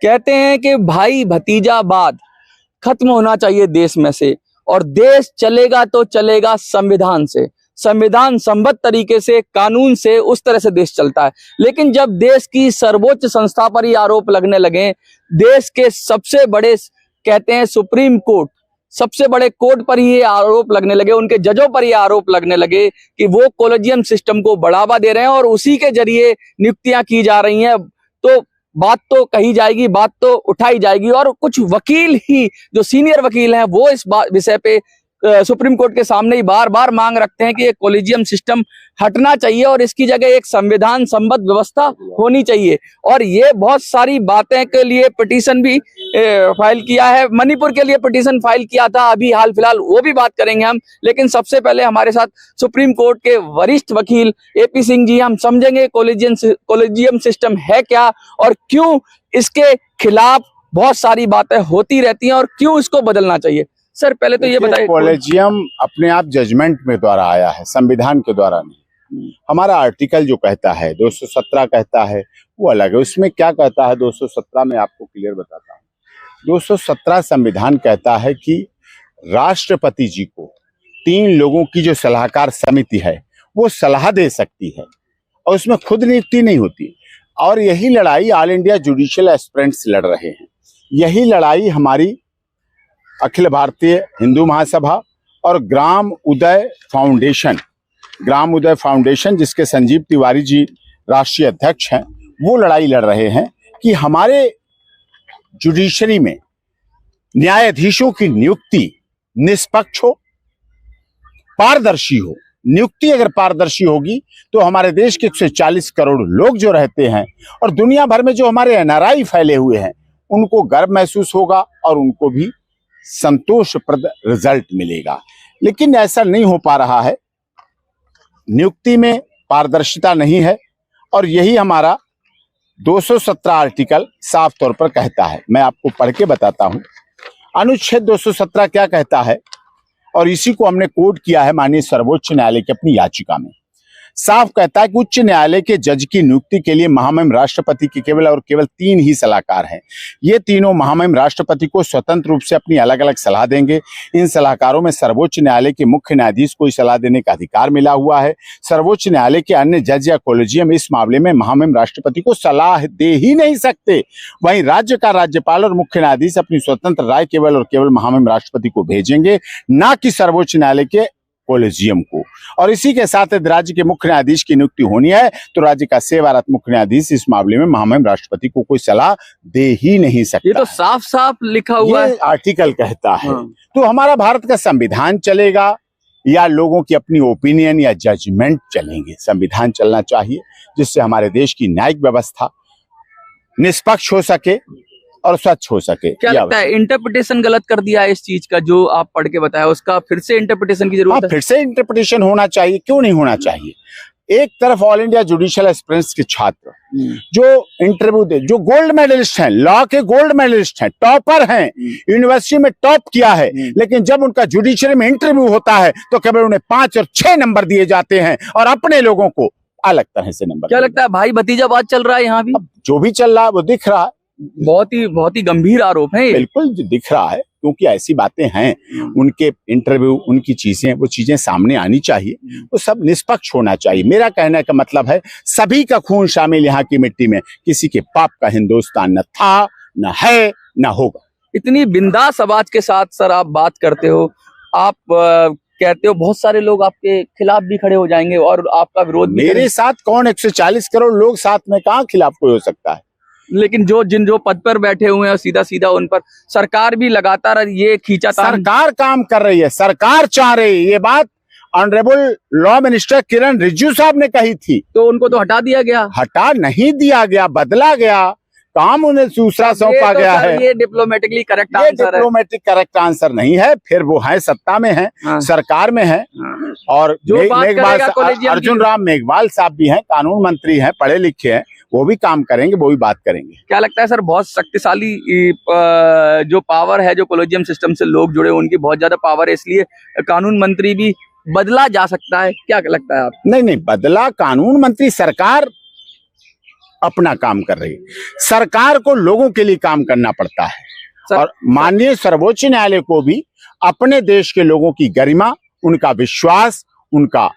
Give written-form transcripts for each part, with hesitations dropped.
कहते हैं कि भाई भतीजावाद खत्म होना चाहिए देश में से, और देश चलेगा तो चलेगा संविधान से, संविधान संबद्ध तरीके से, कानून से, उस तरह से देश चलता है। लेकिन जब देश की सर्वोच्च संस्था पर ही आरोप लगने लगे, देश के सबसे बड़े कहते हैं सुप्रीम कोर्ट, सबसे बड़े कोर्ट पर ही ये आरोप लगने लगे, उनके जजों पर ये आरोप लगने लगे कि वो कॉलेजियम सिस्टम को बढ़ावा दे रहे हैं और उसी के जरिए नियुक्तियां की जा रही हैं, तो बात तो कही जाएगी, बात तो उठाई जाएगी। और कुछ वकील ही, जो सीनियर वकील हैं, वो इस विषय पे सुप्रीम कोर्ट के सामने ही बार बार मांग रखते हैं कि ये कॉलेजियम सिस्टम हटना चाहिए और इसकी जगह एक संविधान संबद्ध व्यवस्था होनी चाहिए। और ये बहुत सारी बातें के लिए पिटीशन भी फाइल किया है। मणिपुर के लिए पिटीशन फाइल किया था अभी हाल फिलहाल, वो भी बात करेंगे हम। लेकिन सबसे पहले हमारे साथ सुप्रीम कोर्ट के वरिष्ठ वकील AP सिंह जी, हम समझेंगे कॉलेजियम सिस्टम है क्या और क्यों इसके खिलाफ बहुत सारी बातें होती रहती हैं और क्यों इसको बदलना चाहिए। सर पहले तो ये बताइए, कॉलेजियम अपने आप जजमेंट में द्वारा आया है, संविधान के द्वारा नहीं। हमारा आर्टिकल जो कहता है 217 कहता है वो अलग है। उसमें क्या कहता है 217 में, आपको क्लियर बताता हूँ। 217 संविधान कहता है कि राष्ट्रपति जी को 3 लोगों की जो सलाहकार समिति है वो सलाह दे सकती है और उसमें खुद नियुक्ति नहीं होती। और यही लड़ाई ऑल इंडिया जुडिशियल एस्पिरेंट्स लड़ रहे हैं। यही लड़ाई हमारी अखिल भारतीय हिंदू महासभा और ग्राम उदय फाउंडेशन जिसके संजीव तिवारी जी राष्ट्रीय अध्यक्ष हैं, वो लड़ाई लड़ रहे हैं कि हमारे जुडिशरी में न्यायाधीशों की नियुक्ति निष्पक्ष हो, पारदर्शी हो। नियुक्ति अगर पारदर्शी होगी तो हमारे देश के 140 करोड़ लोग जो रहते हैं और दुनिया भर में जो हमारे NRI फैले हुए हैं, उनको गर्व महसूस होगा और उनको भी संतोषप्रद रिजल्ट मिलेगा। लेकिन ऐसा नहीं हो पा रहा है, नियुक्ति में पारदर्शिता नहीं है और यही हमारा 217 आर्टिकल साफ तौर पर कहता है। मैं आपको पढ़ के बताता हूं। अनुच्छेद 217 क्या कहता है और इसी को हमने कोट किया है माननीय सर्वोच्च न्यायालय की अपनी याचिका में। साफ कहता है कि उच्च न्यायालय के जज की नियुक्ति के लिए महामहिम राष्ट्रपति के केवल 3 ही सलाहकार हैं। ये तीनों महामहिम राष्ट्रपति को स्वतंत्र रूप से अपनी अलग अलग सलाह देंगे। इन सलाहकारों में सर्वोच्च न्यायालय के मुख्य न्यायाधीश को सलाह देने का अधिकार मिला हुआ है। सर्वोच्च न्यायालय के अन्य जज या कॉलेजियम इस मामले में महामहिम राष्ट्रपति को सलाह दे ही नहीं सकते। वहीं राज्य का राज्यपाल और मुख्य न्यायाधीश अपनी स्वतंत्र राय केवल और केवल महामहिम राष्ट्रपति को भेजेंगे, ना कि सर्वोच्च न्यायालय के कॉलेजियम को। और इसी के साथ यदि राज्य के मुख्य न्यायाधीश की नियुक्ति होनी है तो राज्य का सेवारत मुख्य न्यायाधीश इस मामले में महामहिम राष्ट्रपति को कोई सलाह दे ही नहीं सकता। ये तो साफ साफ लिखा हुआ है, आर्टिकल कहता है। तो हमारा भारत का संविधान चलेगा या लोगों की अपनी ओपिनियन या जजमेंट चलेंगे? संविधान चलना चाहिए जिससे हमारे देश की न्यायिक व्यवस्था निष्पक्ष हो सके और स्वच्छ हो सके। क्या लगता है इंटरप्रिटेशन गलत कर दिया है इस चीज का, जो आप पढ़ के बताया, उसका फिर से इंटरप्रिटेशन की जरूरत है? फिर से इंटरप्रिटेशन होना चाहिए, क्यों नहीं होना चाहिए। एक तरफ ऑल इंडिया जुडिशियल एस्पिरेंट्स के छात्र जो इंटरव्यू दे, जो गोल्ड मेडलिस्ट हैं, लॉ के गोल्ड मेडलिस्ट हैं, टॉपर हैं, यूनिवर्सिटी में टॉप किया है, लेकिन जब उनका जुडिशरी में इंटरव्यू होता है तो केवल उन्हें 5 और 6 नंबर दिए जाते हैं और अपने लोगों को अलग तरह से नंबर। क्या लगता है भाई भतीजावाद चल रहा है यहाँ भी? जो भी चल रहा है वो दिख रहा है। बहुत ही गंभीर आरोप है। बिल्कुल दिख रहा है, क्योंकि ऐसी बातें हैं, उनके इंटरव्यू, उनकी चीजें, वो चीजें सामने आनी चाहिए, वो सब निष्पक्ष होना चाहिए। मेरा कहने का मतलब है सभी का खून शामिल यहाँ की मिट्टी में, किसी के पाप का हिंदुस्तान न था, न है, न होगा। इतनी बिंदास आवाज के साथ सर आप बात करते हो, आप कहते हो बहुत सारे लोग आपके खिलाफ भी खड़े हो जाएंगे और आपका विरोध भी। मेरे साथ कौन? 140 करोड़ लोग साथ में, कहाँ खिलाफ कोई हो सकता है? लेकिन जो पद पर बैठे हुए हैं सीधा सीधा उन पर सरकार भी लगातार ये खींचातान। सरकार काम कर रही है, सरकार चाह रही है। ये बात ऑनरेबल लॉ मिनिस्टर किरण रिजिजू साहब ने कही थी, तो उनको तो हटा दिया गया। हटा नहीं दिया गया, बदला गया, काम उन्हें दूसरा सौंपा गया है। ये डिप्लोमेटिकली करेक्ट आंसर है। डिप्लोमेटिक करेक्ट आंसर नहीं है। फिर वो है सत्ता में है, सरकार में है। और जो अर्जुन राम मेघवाल साहब भी हैं, कानून मंत्री हैं, पढ़े लिखे हैं, वो भी काम करेंगे, वो भी बात करेंगे। क्या लगता है सर, बहुत शक्तिशाली जो पावर है, जो कॉलेजियम सिस्टम से लोग जुड़े, उनकी बहुत ज्यादा पावर है, इसलिए कानून मंत्री भी बदला जा सकता है? क्या लगता है आप? नहीं, बदला कानून मंत्री, सरकार अपना काम कर रही है। सरकार को लोगों के लिए काम करना पड़ता है और माननीय सर्वोच्च न्यायालय को भी अपने देश के लोगों की गरिमा, उनका विश्वास, उनका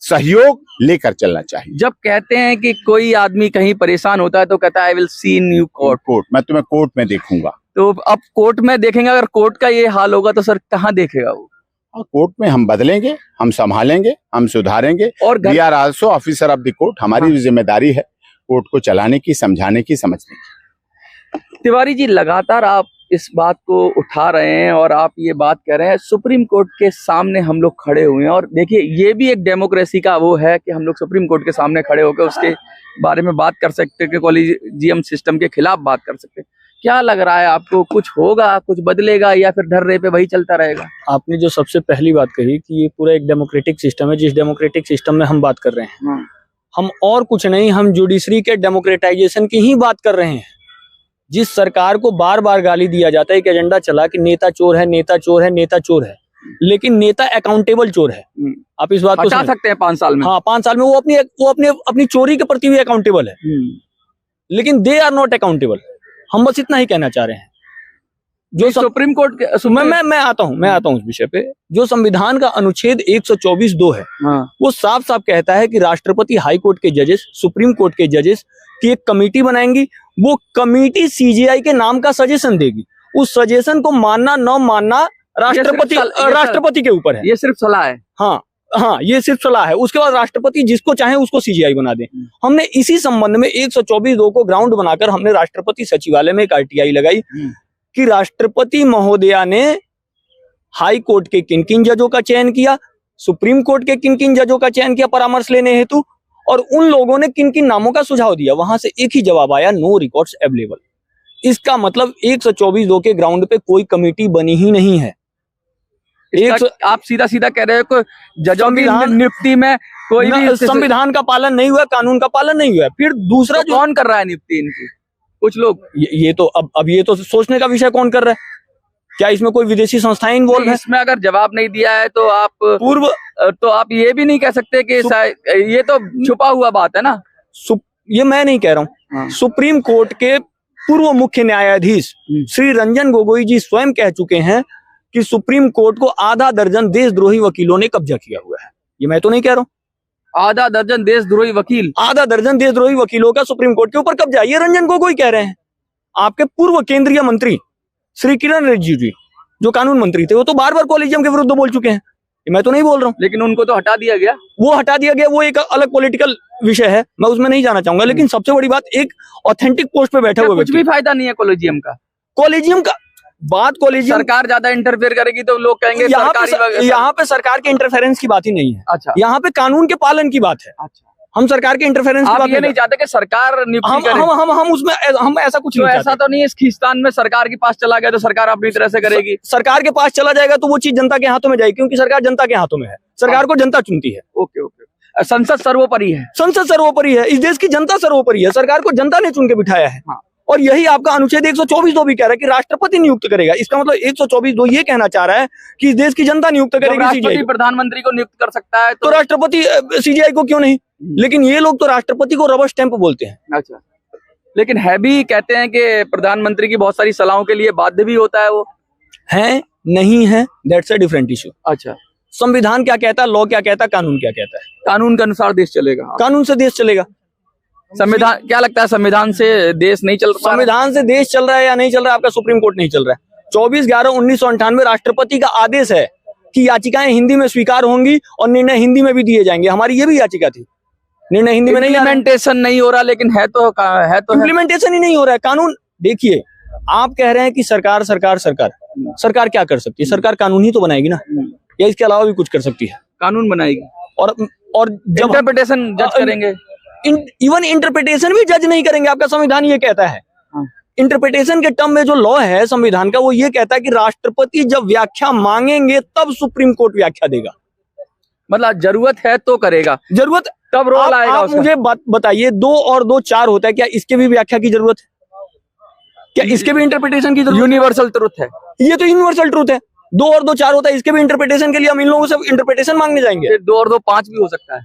सहयोग लेकर चलना चाहिए। जब कहते हैं कि कोई आदमी कहीं परेशान होता है तो कहता है I will see in you court, मैं तुम्हें कोर्ट में देखूंगा। तो अब कोर्ट में देखेंगे, अगर कोर्ट का ये हाल होगा तो सर कहाँ देखेगा वो? कोर्ट में हम बदलेंगे, हम संभालेंगे, हम सुधारेंगे और we are also officer of the court. हमारी भी जिम्मेदारी है कोर्ट को चलाने की, समझाने की, समझने की। तिवारी जी, लगातार आप इस बात को उठा रहे हैं और आप ये बात कह रहे हैं, सुप्रीम कोर्ट के सामने हम लोग खड़े हुए हैं और देखिए ये भी एक डेमोक्रेसी का वो है कि हम लोग सुप्रीम कोर्ट के सामने खड़े होकर उसके बारे में बात कर सकते हैं कि कॉलेजियम सिस्टम के खिलाफ बात कर सकते हैं। क्या लग रहा है आपको, कुछ होगा, कुछ बदलेगा या फिर ढर्रे पे वही चलता रहेगा? आपने जो सबसे पहली बात कही कि ये पूरा एक डेमोक्रेटिक सिस्टम है, जिस डेमोक्रेटिक सिस्टम में हम बात कर रहे हैं, हम और कुछ नहीं, हम जुडिशरी के डेमोक्रेटाइजेशन की ही बात कर रहे हैं। जिस सरकार को बार बार गाली दिया जाता है, एक एजेंडा चला कि नेता चोर है, नेता चोर है, नेता चोर है, लेकिन नेता अकाउंटेबल चोर है। आप इस बात को हटा सकते हैं 5 साल में। हाँ, 5 साल में वो अपनी चोरी के प्रति भी अकाउंटेबल है, लेकिन दे आर नॉट अकाउंटेबल। हम बस इतना ही कहना चाह रहे हैं। जो सुप्रीम कोर्ट के मैं आता हूँ उस विषय पे। जो संविधान का अनुच्छेद 124(2) है, वो साफ साफ कहता है कि राष्ट्रपति, हाई कोर्ट के जजेस, सुप्रीम कोर्ट के जजेस की एक कमेटी बनाएंगी। वो कमेटी सीजेआई के नाम का सजेशन देगी। उस सजेशन को मानना न मानना राष्ट्रपति के ऊपर है। ये सिर्फ सलाह है। हाँ, ये सिर्फ सलाह है। उसके बाद राष्ट्रपति जिसको चाहे उसको सीजीआई बना दे। हमने इसी संबंध में 124(2) को ग्राउंड बनाकर हमने राष्ट्रपति सचिवालय में एक आरटीआई लगाई कि राष्ट्रपति महोदया ने हाई कोर्ट के किन किन जजों का चयन किया, सुप्रीम कोर्ट के किन किन जजों का चयन किया परामर्श लेने हेतु, और उन लोगों ने किन किन नामों का सुझाव दिया। वहां से एक ही जवाब आया, नो रिकॉर्ड्स अवेलेबल। इसका मतलब 124(2) के ग्राउंड पे कोई कमेटी बनी ही नहीं है। आप सीधा सीधा कह रहे हो कि जजों की नियुक्ति में कोई भी संविधान का पालन नहीं हुआ, कानून का पालन नहीं हुआ। फिर दूसरा तो कौन कर रहा है नियुक्ति इनकी? कुछ लोग। ये तो अब ये तो सोचने का विषय, कौन कर रहा है? क्या इसमें कोई विदेशी संस्थाएं इन्वॉल्व है? इसमें अगर जवाब नहीं दिया है तो आप ये भी नहीं कह सकते कि ये तो छुपा हुआ बात है ना। ये मैं नहीं कह रहा हूँ। सुप्रीम कोर्ट के पूर्व मुख्य न्यायाधीश श्री रंजन गोगोई जी स्वयं कह चुके हैं कि सुप्रीम कोर्ट को आधा दर्जन देशद्रोही वकीलों ने कब्जा किया हुआ है। ये मैं तो नहीं कह रहा हूँ। आधा दर्जन देशद्रोही वकीलों का सुप्रीम कोर्ट के ऊपर कब्जा, ये रंजन गोगोई कह रहे हैं। आपके पूर्व केंद्रीय मंत्री श्री किरण रिजिजू जी, जो कानून मंत्री थे, वो तो बार बार कॉलेजियम के विरुद्ध बोल चुके हैं। मैं तो नहीं बोल रहा हूँ। लेकिन उनको तो हटा दिया गया। वो एक अलग पॉलिटिकल विषय है, मैं उसमें नहीं जाना चाहूंगा। लेकिन सबसे बड़ी बात, एक ऑथेंटिक पोस्ट पे बैठा हुआ कुछ भी फायदा नहीं है कॉलेजियम का बात। कॉलेजियम सरकार ज्यादा इंटरफेयर करेगी तो लोग कहेंगे यहाँ पे सरकार के इंटरफेरेंस की बात ही नहीं है। अच्छा, यहाँ पे कानून के पालन की बात है। अच्छा, हम सरकार के इंटरफेरेंस की बात नहीं चाहते कि सरकार हम उसमें हम ऐसा कुछ नहीं। ऐसा तो नहीं है इस खींचतान में सरकार के पास चला गया तो सरकार अपनी तरह से करेगी। सरकार के पास चला जाएगा तो वो चीज जनता के हाथों में जाएगी, क्योंकि सरकार जनता के हाथों में है। सरकार को जनता चुनती है। ओके। संसद सर्वोपरि है। इस देश की जनता सर्वोपरि है। सरकार को जनता ने चुन के बिठाया है। और यही आपका अनुच्छेद 124(2) भी कह रहा है कि राष्ट्रपति नियुक्त करेगा। इसका मतलब 124(2) ये कहना चाह रहा है कि इस देश की जनता नियुक्त करेगी। राष्ट्रपति प्रधानमंत्री को नियुक्त कर सकता है तो राष्ट्रपति सीजीआई को क्यों नहीं? लेकिन ये लोग तो राष्ट्रपति को रबर स्टैंप बोलते हैं। अच्छा, लेकिन है भी, कहते हैं कि प्रधानमंत्री की बहुत सारी सलाहों के लिए बाध्य भी होता है। वो है नहीं है, दैट्स अ डिफरेंट इशू। अच्छा, संविधान क्या कहता है, लॉ क्या कहता है, कानून क्या कहता है? कानून के अनुसार देश चलेगा। कानून से देश चलेगा। संविधान, क्या लगता है संविधान से देश नहीं चल रहा? संविधान से देश चल रहा है या नहीं चल रहा है, आपका सुप्रीम कोर्ट नहीं चल रहा है। 24/11/1998 राष्ट्रपति का आदेश है कि याचिकाएं हिंदी में स्वीकार होंगी और निर्णय हिंदी में भी दिए जाएंगे। हमारी ये भी याचिका थी। निर्णय हिंदी में नहीं, इम्प्लीमेंटेशन नहीं हो रहा, लेकिन है तो इम्प्लीमेंटेशन ही नहीं हो रहा है। कानून देखिए, आप कह रहे हैं कि सरकार क्या कर सकती है? सरकार कानून ही तो बनाएगी ना, या इसके अलावा भी कुछ कर सकती है? कानून बनाएगी और जब इंटरप्रिटेशन जज करेंगे। इवन इंटरप्रिटेशन भी जज नहीं करेंगे। आपका संविधान ये कहता है। इंटरप्रिटेशन के टर्म में जो लॉ है संविधान का, वो ये कहता है कि राष्ट्रपति जब व्याख्या मांगेंगे तब सुप्रीम कोर्ट व्याख्या देगा। मतलब जरूरत है तो करेगा, जरूरत तब रोल आएगा। आप मुझे बताइए, 2 और 2 4 होता है, क्या इसके भी व्याख्या की जरूरत है? क्या इसके भी इंटरप्रिटेशन की जरूरत? यूनिवर्सल ट्रुथ है ये, तो यूनिवर्सल ट्रुथ है। 2 और 2 4 होता है, इसके भी इंटरप्रिटेशन के लिए हम इन लोगों से इंटरप्रिटेशन मांगने जाएंगे। 2 और 2 5 भी हो सकता है।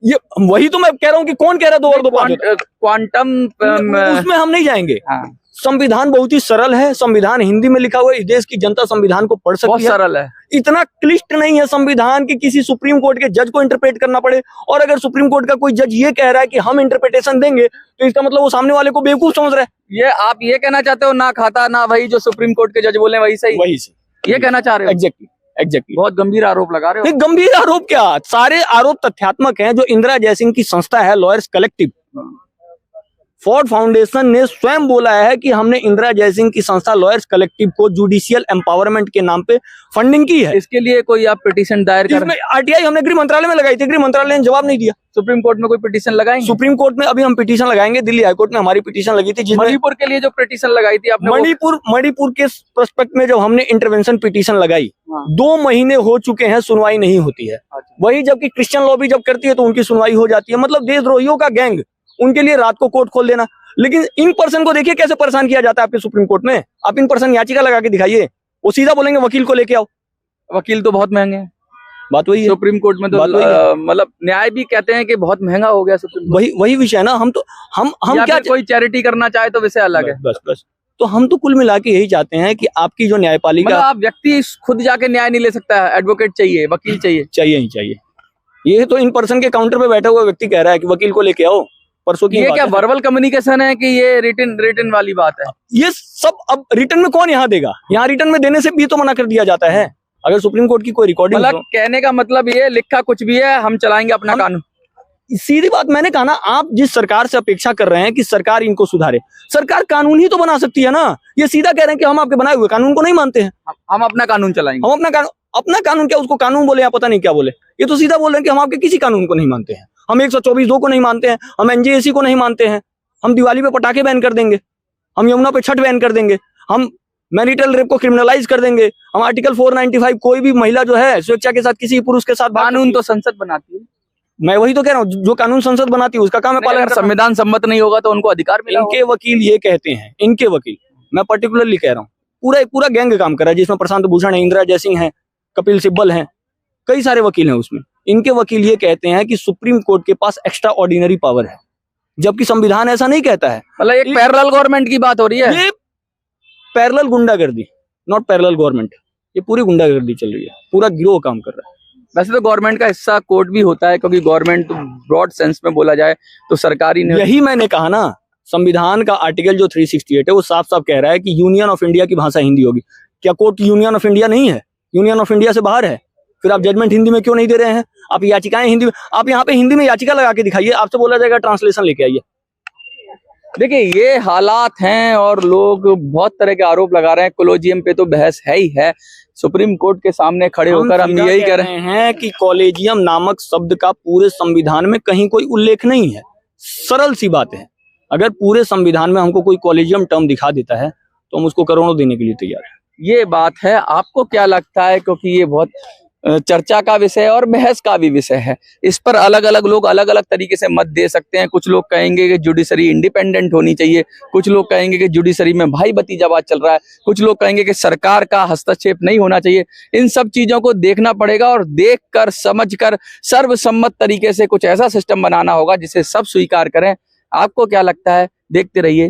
ये वही तो मैं कह रहा हूँ कि कौन कह रहा है 2 और 2 5 क्वांटम उसमें हम नहीं जाएंगे। हाँ, संविधान बहुत ही सरल है, संविधान हिंदी में लिखा हुआ है, इस देश की जनता संविधान को पढ़ बहुत सकती है। सरल है। इतना क्लिष्ट नहीं है संविधान कि किसी सुप्रीम कोर्ट के जज को इंटरप्रेट करना पड़े। और अगर सुप्रीम कोर्ट का कोई जज ये कह रहा है कि हम इंटरप्रिटेशन देंगे, तो इसका मतलब वो सामने वाले को बेवकूफ समझ रहा है। ये आप ये कहना चाहते हो, ना खाता ना वही, जो सुप्रीम कोर्ट के जज बोले वही सही, वही से ये कहना चाह रहे हो? एग्जैक्टली। बहुत गंभीर आरोप लगा रहे हो। नहीं, गंभीर आरोप क्या, सारे आरोप तथ्यात्मक हैं। जो इंदिरा जयसिंह की संस्था है लॉयर्स कलेक्टिव, फोर्ड फाउंडेशन ने स्वयं बोला है कि हमने इंदिरा जयसिंह की संस्था लॉयर्स कलेक्टिव को जुडिशियल एम्पावरमेंट के नाम पे फंडिंग की है। इसके लिए कोई आप पिटीशन दायर कर, इसमें आरटीआई हमने गृह मंत्रालय में लगाई थी, गृह मंत्रालय ने जवाब नहीं दिया। सुप्रीम कोर्ट में कोई पिटीशन लगाएंगे? सुप्रीम कोर्ट में अभी हम पिटीशन लगाएंगे, दिल्ली हाईकोर्ट में हमारी पिटीशन लगी थी, जिसमें मणिपुर के लिए जो पिटीशन लगाई थी आपने, मणिपुर के प्रोस्पेक्ट में जब हमने इंटरवेंशन पिटीशन लगाई, हाँ। 2 महीने हो चुके हैं, सुनवाई नहीं होती है। वही जबकि क्रिश्चियन लॉबी जब करती है तो उनकी सुनवाई हो जाती है। मतलब देशद्रोहियों का गैंग, उनके लिए रात को कोर्ट खोल देना। लेकिन इन पर्सन को देखिए कैसे परेशान किया जाता है आपके सुप्रीम कोर्ट में। आप इन पर्सन याचिका लगा के दिखाइए, वो सीधा बोलेंगे वकील को लेके आओ। वकील तो बहुत महंगे हैं, बात वही है। सुप्रीम कोर्ट में तो मतलब न्याय भी कहते हैं कि बहुत महंगा हो गया सुप्रीम कोर्ट। वही विषय है ना। हम क्या, कोई चैरिटी करना चाहे तो विषय अलग है। बस तो हम तो कुल मिला के यही चाहते हैं कि आपकी जो न्यायपालिका, मतलब आप व्यक्ति खुद जाके न्याय नहीं ले सकता है, एडवोकेट चाहिए, वकील चाहिए ही चाहिए। ये तो इन पर्सन के काउंटर पे बैठा हुआ व्यक्ति कह रहा है कि वकील को लेके आओ। परसों की ये क्या वर्बल कम्युनिकेशन है कि ये रिटन वाली बात है? ये सब अब रिटर्न में कौन यहाँ देगा? यहाँ रिटर्न में देने से भी तो मना कर दिया जाता है। अगर सुप्रीम कोर्ट की कोई रिकॉर्डिंग, मतलब कहने का मतलब ये लिखा कुछ भी है, हम चलाएंगे अपना कानून। सीधी बात मैंने कहा ना, आप जिस सरकार से अपेक्षा कर रहे हैं कि सरकार इनको सुधारे, सरकार कानून ही तो बना सकती है ना। ये सीधा कह रहे हैं कि हम आपके बनाए हुए कानून को नहीं मानते हैं, हम अपना कानून चलाएंगे। हम अपना कानून क्या, उसको कानून बोले या पता नहीं क्या बोले, ये तो सीधा बोल रहे हैं कि हम आपके किसी कानून को नहीं मानते हैं। हम 124(2) को नहीं मानते हैं, हम एनजेएसी को नहीं मानते हैं, हम दिवाली पे पटाखे बैन कर देंगे, हम यमुना पे छठ बैन कर देंगे, हम मैरिटल रेप को क्रिमिनलाइज कर देंगे, हम आर्टिकल 495 कोई भी महिला जो है स्वेच्छा के साथ किसी पुरुष के साथ, कानून तो संसद बनाती है। मैं वही तो कह रहा हूँ, जो कानून संसद बनाती है उसका काम है पालन। संविधान सम्मत नहीं होगा तो उनको अधिकार मिला। इनके वकील ये कहते हैं, इनके वकील, मैं पर्टिकुलरली कह रहा हूँ, पूरा गैंग काम कर रहा है, जिसमें प्रशांत भूषण है, इंदिरा जयसिंह है, कपिल सिब्बल है, कई सारे वकील हैं उसमें। इनके वकील ये कहते हैं कि सुप्रीम कोर्ट के पास एक्स्ट्रा ऑर्डिनरी पावर है, जबकि संविधान ऐसा नहीं कहता है। मतलब एक पैरेलल गवर्नमेंट की बात हो रही है। ये पैरेलल गुंडागर्दी, नॉट पैरेलल गवर्नमेंट, ये पूरी गुंडागर्दी चल रही है, पूरा गिरोह काम कर रहा है। वैसे तो गवर्नमेंट का हिस्सा कोर्ट भी होता है, क्योंकि गवर्नमेंट ब्रॉड सेंस में बोला जाए तो सरकारी, यही मैंने कहा ना, संविधान का आर्टिकल जो 368 है वो साफ साफ कह रहा है कि यूनियन ऑफ इंडिया की भाषा हिंदी होगी। क्या कोर्ट यूनियन ऑफ इंडिया नहीं है? यूनियन ऑफ इंडिया से बाहर है। फिर आप जजमेंट हिंदी में क्यों नहीं दे रहे हैं? आप याचिकाएं हिंदी में, आप यहाँ पे हिंदी में याचिका लगा के दिखाइए, आपसे बोला जाएगा ट्रांसलेशन लेके आइए। देखिए ये हालात हैं और लोग बहुत तरह के आरोप लगा रहे हैं। कॉलेजियम पे तो बहस है ही है, सुप्रीम कोर्ट के सामने खड़े होकर हम यही कह रहे हैं कि कॉलेजियम नामक शब्द का पूरे संविधान में कहीं कोई उल्लेख नहीं है। सरल सी बात है, अगर पूरे संविधान में हमको कोई कॉलेजियम टर्म दिखा देता है तो हम उसको करोड़ों देने के लिए तैयार हैं। ये बात है। आपको क्या लगता है, क्योंकि ये बहुत चर्चा का विषय और बहस का भी विषय है, इस पर अलग अलग लोग अलग अलग तरीके से मत दे सकते हैं। कुछ लोग कहेंगे कि जुडिशरी इंडिपेंडेंट होनी चाहिए, कुछ लोग कहेंगे कि जुडिशरी में भाई भतीजावाद चल रहा है, कुछ लोग कहेंगे कि सरकार का हस्तक्षेप नहीं होना चाहिए। इन सब चीजों को देखना पड़ेगा और देखकर समझकर सर्वसम्मत तरीके से कुछ ऐसा सिस्टम बनाना होगा जिसे सब स्वीकार करें। आपको क्या लगता है? देखते रहिए